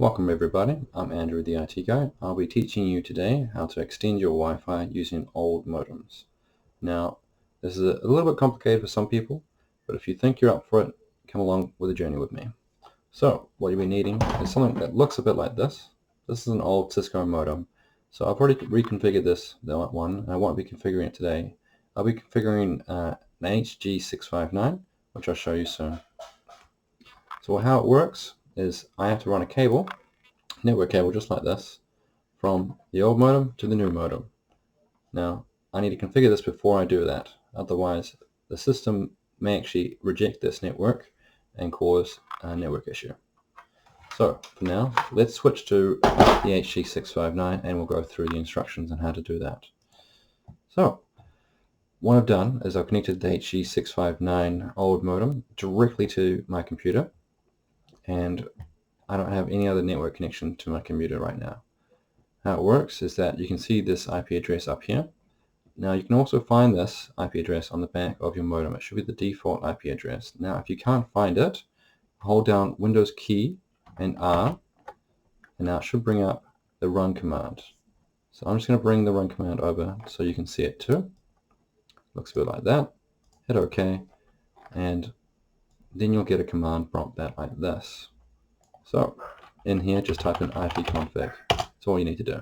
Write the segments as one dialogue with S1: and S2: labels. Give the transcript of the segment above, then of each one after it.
S1: Welcome everybody, I'm Andrew the IT Guy. I'll be teaching you today how to extend your Wi-Fi using old modems. Now, this is a little bit complicated for some people, but if you think you're up for it, come along with a journey with me. So, what you'll be needing is something that looks a bit like this. This is an old Cisco modem. So I've already reconfigured this one, and I won't be configuring it today. I'll be configuring an HG659, which I'll show you soon. So how it works is I have to run a cable, network cable just like this, from the old modem to the new modem. Now I need to configure this before I do that, otherwise the system may actually reject this network and cause a network issue. So for now, let's switch to the HG659 and we'll go through the instructions on how to do that. So what I've done is I've connected the HG659 old modem directly to my computer, and I don't have any other network connection to my computer right now. How it works is that you can see this IP address up here. Now you can also find this IP address on the back of your modem. It should be the default IP address. Now if you can't find it, hold down Windows key and R, and now it should bring up the run command. So I'm just going to bring the run command over so you can see it too. Looks a bit like that. Hit OK, and then you'll get a command prompt that like this. So in here, just type in ipconfig. That's all you need to do.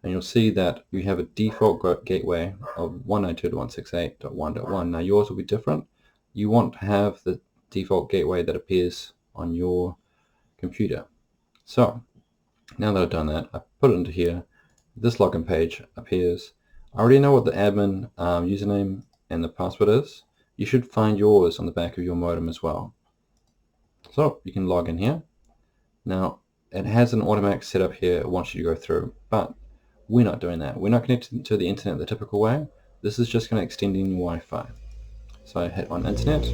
S1: And you'll see that you have a default gateway of 192.168.1.1. Now yours will be different. You want to have the default gateway that appears on your computer. So now that I've done that, I put it into here. This login page appears. I already know what the admin username and the password is. You should find yours on the back of your modem as well. So you can log in here. Now it has an automatic setup here it wants you to go through, but we're not doing that. We're not connected to the internet the typical way. This is just going to extend in your Wi-Fi. So I hit on internet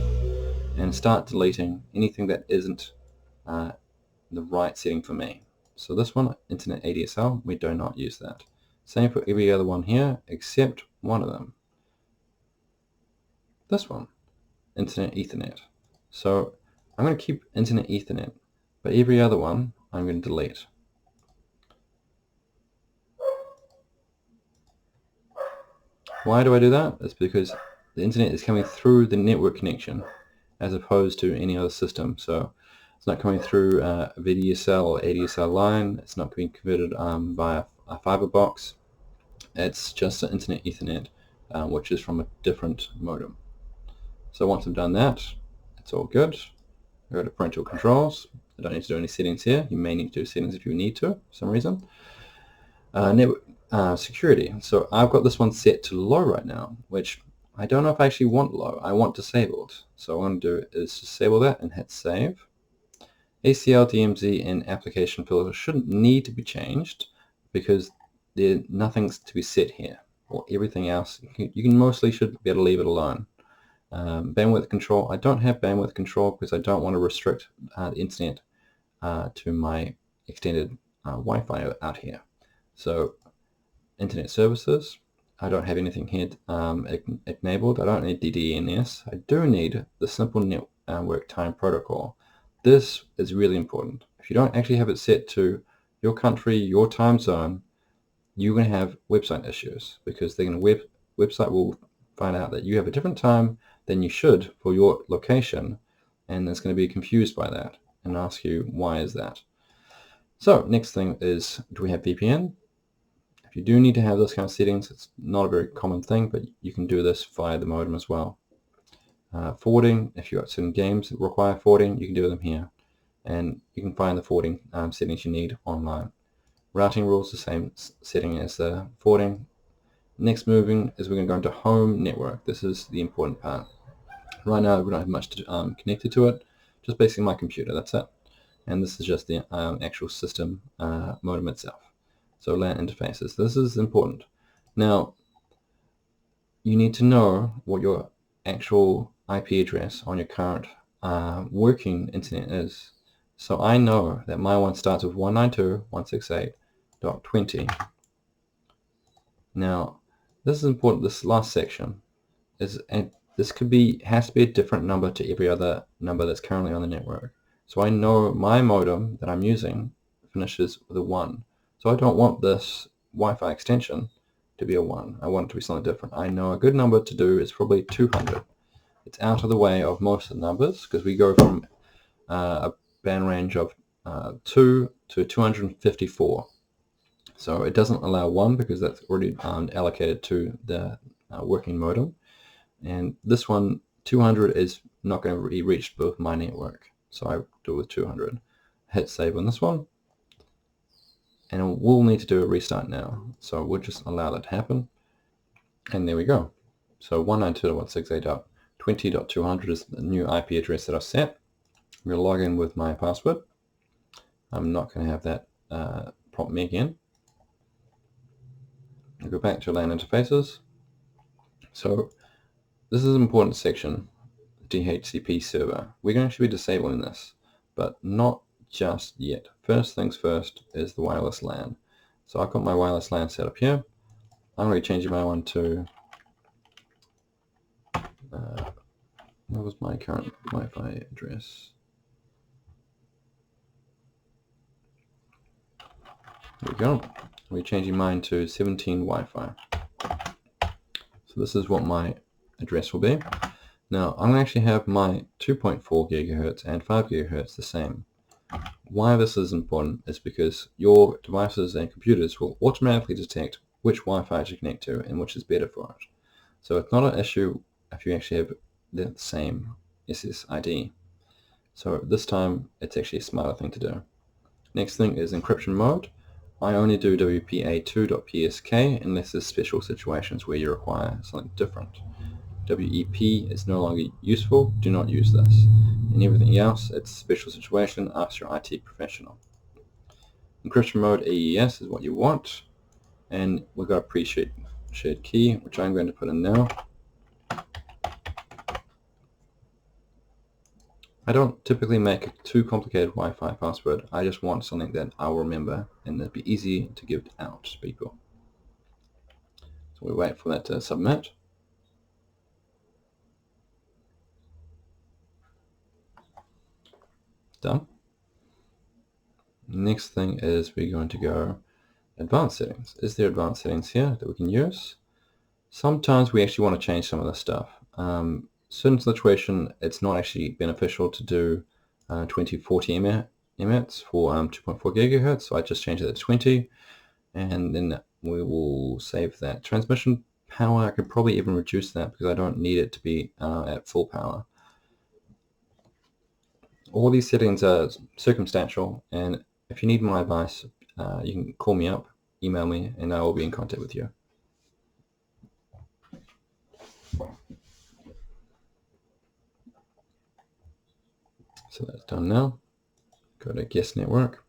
S1: and start deleting anything that isn't the right setting for me. So this one, internet ADSL, we do not use that. Same for every other one here except one of them. This one, internet Ethernet. So I'm going to keep internet Ethernet, but every other one I'm going to delete. Why do I do that? It's because the internet is coming through the network connection as opposed to any other system. So it's not coming through a VDSL or ADSL line. It's not being converted via a fiber box. It's just an internet Ethernet, which is from a different modem. So once I've done that, it's all good. I go to parental controls. I don't need to do any settings here. You may need to do settings if you need to for some reason. Network security. So I've got this one set to low right now, which I don't know if I actually want low. I want disabled. So what I'm going to do is disable that and hit save. ACL, DMZ, and application filter shouldn't need to be changed because nothing's to be set here. Or everything else, you can mostly should be able to leave it alone. Bandwidth control, I don't have bandwidth control because I don't want to restrict the internet to my extended Wi-Fi out here. So internet services, I don't have anything here enabled. I don't need DDNS. I do need the simple network time protocol. This is really important. If you don't actually have it set to your country, your time zone, you're going to have website issues because they're going to website will find out that you have a different time than you should for your location, and it's going to be confused by that and ask you why is that. So next thing is, do we have VPN? If you do need to have those kind of settings, it's not a very common thing, but you can do this via the modem as well. Forwarding, if you've got certain games that require forwarding, you can do them here, and you can find the forwarding settings you need online. Routing rules, the same setting as the forwarding. Next moving is we're going to go into home network. This is the important part. Right now we don't have much connected to it, just basically my computer, that's it. And this is just the actual system modem itself. So LAN interfaces, this is important. Now you need to know what your actual IP address on your current working internet is. So I know that my one starts with 192.168.20. Now this is important. This last section is, and this has to be a different number to every other number that's currently on the network. So I know my modem that I'm using finishes with a 1. So I don't want this Wi-Fi extension to be a 1. I want it to be something different. I know a good number to do is probably 200. It's out of the way of most of the numbers because we go from a band range of 2 to 254. So it doesn't allow 1 because that's already allocated to the working modem. And this one, 200, is not going to be reached with my network. So I do it with 200. Hit save on this one. And we'll need to do a restart now. So we'll just allow that to happen. And there we go. So 192.168.20.200 is the new IP address that I've set. I'm going to log in with my password. I'm not going to have that prompt me again. I'll go back to LAN interfaces. So this is an important section, DHCP server. We're going to be disabling this, but not just yet. First things first is the wireless LAN. So I've got my wireless LAN set up here. I'm going to be changing my one to, what was my current Wi-Fi address? There we go. We're changing mine to 17 Wi-Fi. So this is what my address will be. Now I'm going to actually have my 2.4 gigahertz and 5 gigahertz the same. Why this is important is because your devices and computers will automatically detect which Wi-Fi to connect to and which is better for it. So it's not an issue if you actually have the same SSID. So this time it's actually a smarter thing to do. Next thing is encryption mode. I only do WPA2.PSK unless there's special situations where you require something different. WEP is no longer useful, do not use this. And everything else, it's a special situation, ask your IT professional. Encryption mode AES is what you want, and we've got a pre-shared key, which I'm going to put in now. I don't typically make a too complicated Wi-Fi password, I just want something that I'll remember and that'd be easy to give out to people. So we wait for that to submit. Done. Next thing is we're going to go advanced settings. Is there advanced settings here that we can use? Sometimes we actually want to change some of this stuff. Certain situation, it's not actually beneficial to do 2040 MHz for 2.4 gigahertz, so I just change it to 20, and then we will save that. Transmission power, I could probably even reduce that because I don't need it to be at full power. All these settings are circumstantial, and if you need my advice, you can call me up, email me, and I will be in contact with you. So that's done now. Go to guest network,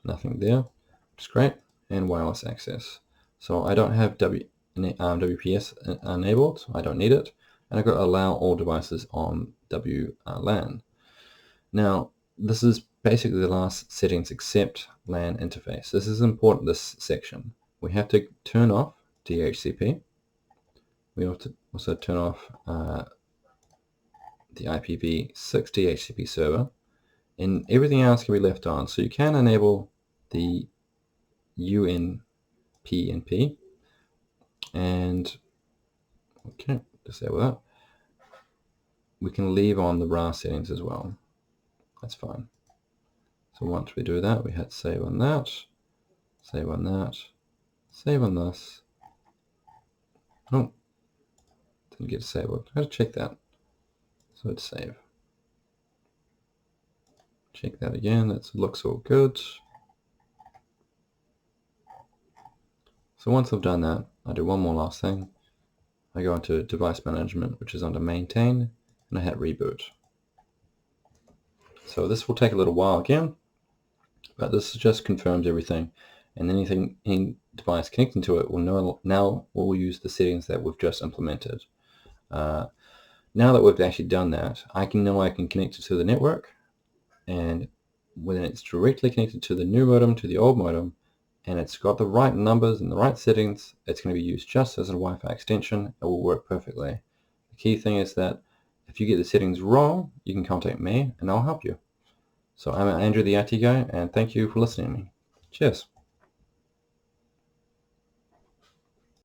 S1: nothing there, which is great, and wireless access. So I don't have WPS enabled, I don't need it, and I've got to allow all devices on WLAN. Now, this is basically the last settings except LAN interface. This is important, this section. We have to turn off DHCP. We have to also turn off the IPv6 DHCP server, and everything else can be left on. So you can enable the UNPnP, and okay, disable that. We can leave on the RAR settings as well. That's fine. So once we do that, we hit save on that, save on that, save on this. Oh, didn't get disabled. I have to check that. So it's save. Check that again. That looks all good. So once I've done that, I do one more last thing. I go into device management, which is under maintain, and I hit reboot. So this will take a little while again, but this just confirms everything, and any device connecting to it will now will use the settings that we've just implemented. Now that we've actually done that, I can connect it to the network, and when it's directly connected to the new modem, to the old modem, and it's got the right numbers and the right settings, it's going to be used just as a Wi-Fi extension. It will work perfectly. The key thing is that if you get the settings wrong, you can contact me and I'll help you. So I'm Andrew the IT guy, and thank you for listening to me. Cheers.